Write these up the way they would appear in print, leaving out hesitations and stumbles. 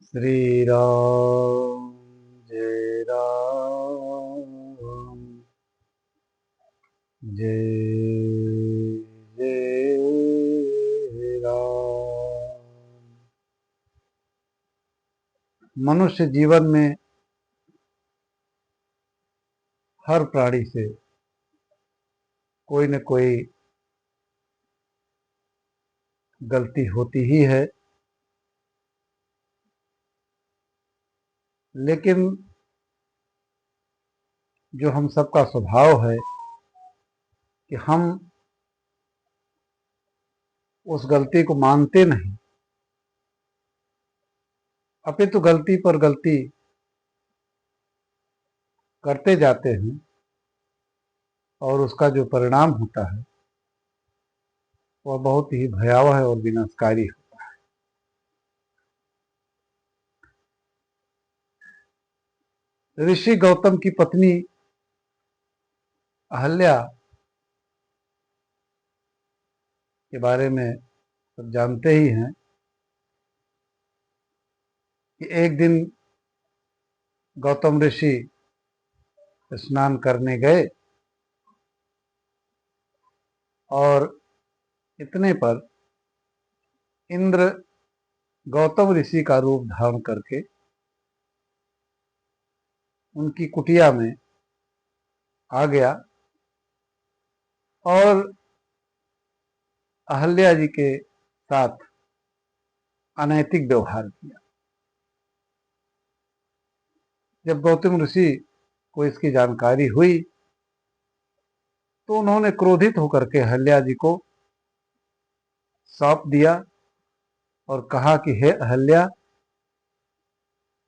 श्री राम जय राम जय जय राम। मनुष्य जीवन में हर प्राणी से कोई न कोई गलती होती ही है, लेकिन जो हम सबका स्वभाव है कि हम उस गलती को मानते नहीं, अपितु गलती पर गलती करते जाते हैं और उसका जो परिणाम होता है वह बहुत ही भयावह और विनाशकारी है। ऋषि गौतम की पत्नी अहल्या के बारे में सब जानते ही हैं कि एक दिन गौतम ऋषि स्नान करने गए और इतने पर इंद्र गौतम ऋषि का रूप धारण करके उनकी कुटिया में आ गया और अहल्या जी के साथ अनैतिक व्यवहार किया। जब गौतम ऋषि को इसकी जानकारी हुई तो उन्होंने क्रोधित होकर के अहल्या जी को सौंप दिया और कहा कि हे अहल्या,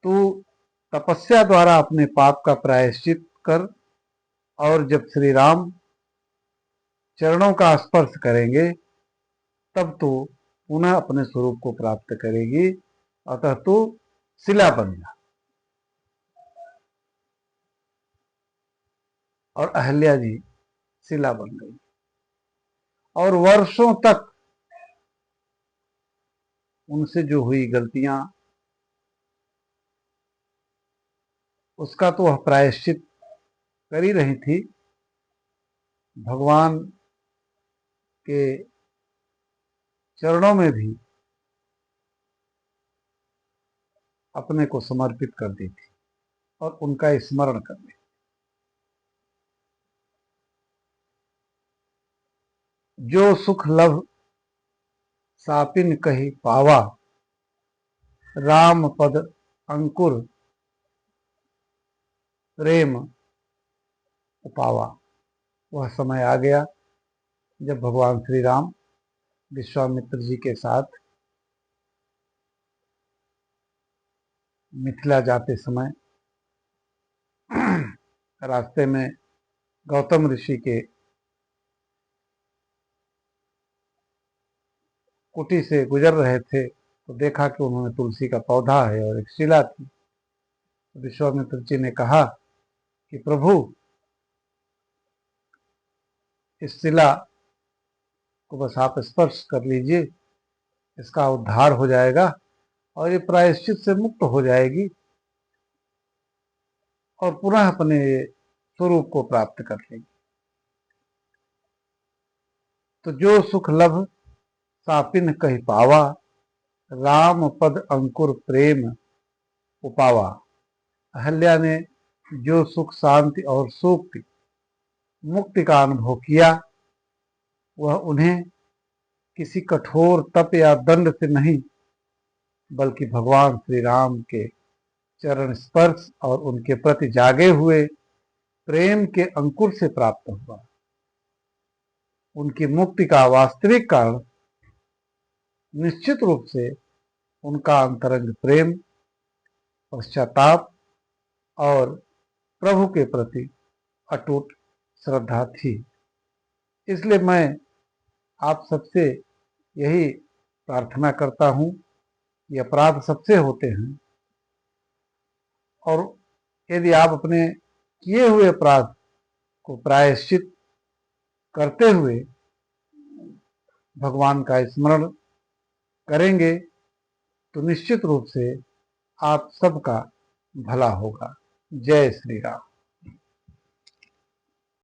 तू तपस्या द्वारा अपने पाप का प्रायश्चित कर और जब श्री राम चरणों का स्पर्श करेंगे तब तू पुनः अपने स्वरूप को प्राप्त करेगी, अतः तू शिला बन जा। और अहल्या जी शिला बन गई और वर्षों तक उनसे जो हुई गलतियां उसका तो वह प्रायश्चित कर ही रही थी। भगवान के चरणों में भी अपने को समर्पित कर दी थी और उनका स्मरण कर दी। जो सुख लभ सापिन कही पावा, राम पद अंकुर प्रेम उपावा। वह समय आ गया जब भगवान श्री राम विश्वामित्र जी के साथ मिथिला जाते समय रास्ते में गौतम ऋषि के कुटी से गुजर रहे थे तो देखा कि उन्होंने तुलसी का पौधा है और एक शिला थी। विश्वामित्र जी ने कहा कि प्रभु, इस शिला को बस आप स्पर्श कर लीजिए, इसका उद्धार हो जाएगा और ये प्रायश्चित से मुक्त हो जाएगी और पुनः अपने स्वरूप को प्राप्त कर लेगी। तो जो सुख लभ सापिन कही पावा, राम पद अंकुर प्रेम उपावा। अहल्या ने जो सुख शांति और सुख मुक्ति का अनुभव किया वह उन्हें किसी कठोर तप या दंड से नहीं बल्कि भगवान श्री राम के चरण स्पर्श और उनके प्रति जागे हुए प्रेम के अंकुर से प्राप्त हुआ। उनकी मुक्ति का वास्तविक कारण निश्चित रूप से उनका अंतरंग प्रेम, पश्चाताप और प्रभु के प्रति अटूट श्रद्धा थी। इसलिए मैं आप सबसे यही प्रार्थना करता हूँ, ये अपराध सबसे होते हैं और यदि आप अपने किए हुए अपराध को प्रायश्चित करते हुए भगवान का स्मरण करेंगे तो निश्चित रूप से आप सबका भला होगा। जय श्री राम।